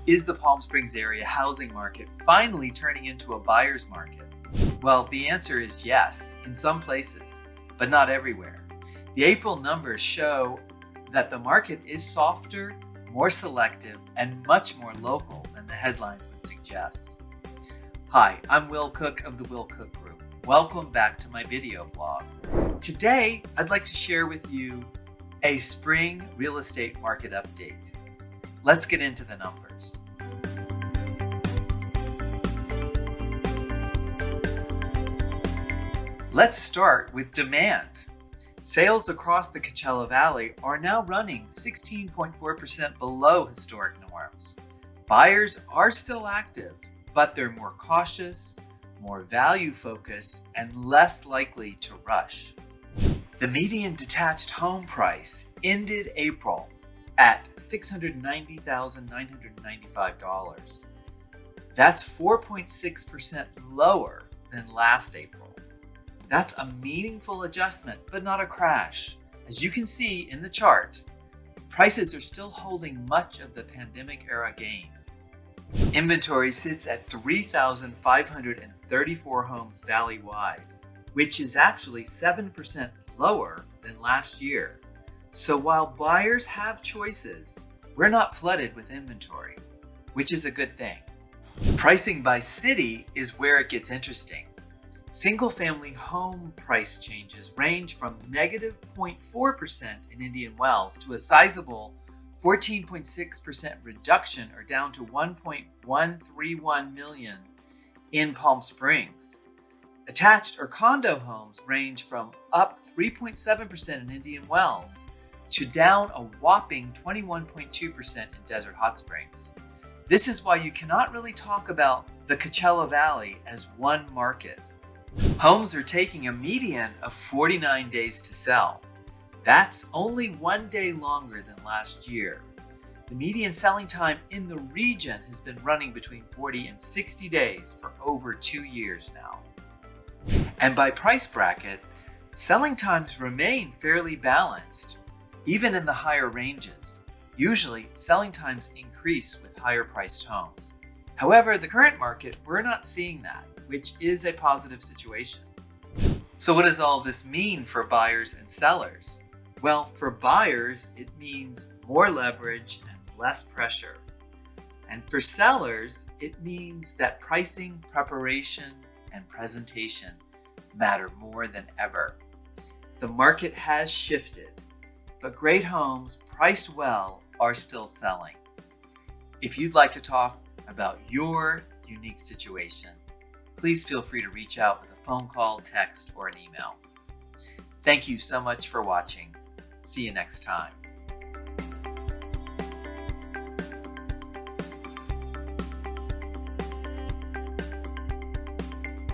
Is the Palm Springs area housing market finally turning into a buyer's market? Well, the answer is yes, in some places, but not everywhere. The April numbers show that the market is softer, more selective, and much more local than the headlines would suggest. Hi, I'm Will Cook of the Will Cook Group. Welcome back to my video blog. Today, I'd like to share with you a spring real estate market update. Let's get into the numbers. Let's start with demand. Sales across the Coachella Valley are now running 16.4% below historic norms. Buyers are still active, but they're more cautious, more value-focused, and less likely to rush. The median detached home price ended April at $690,995. That's 4.6% lower than last April. That's a meaningful adjustment, but not a crash. As you can see in the chart, prices are still holding much of the pandemic-era gain. Inventory sits at 3,534 homes valley-wide, which is actually 7% lower than last year. So while buyers have choices, we're not flooded with inventory, which is a good thing. Pricing by city is where it gets interesting. Single-family home price changes range from negative 0.4% in Indian Wells to a sizable 14.6% reduction, or down to $1.131 million in Palm Springs. Attached or condo homes range from up 3.7% in Indian Wells to down a whopping 21.2% in Desert Hot Springs. This is why you cannot really talk about the Coachella Valley as one market. Homes are taking a median of 49 days to sell. That's only 1 day longer than last year. The median selling time in the region has been running between 40 and 60 days for over 2 years now. And by price bracket, selling times remain fairly balanced, even in the higher ranges. Usually, selling times increase with higher priced homes. However, the current market, we're not seeing that, which is a positive situation. So what does all this mean for buyers and sellers? Well, for buyers, it means more leverage and less pressure. And for sellers, it means that pricing, preparation, and presentation matter more than ever. The market has shifted, but great homes priced well are still selling. If you'd like to talk about your unique situation, please feel free to reach out with a phone call, text, or an email. Thank you so much for watching. See you next time.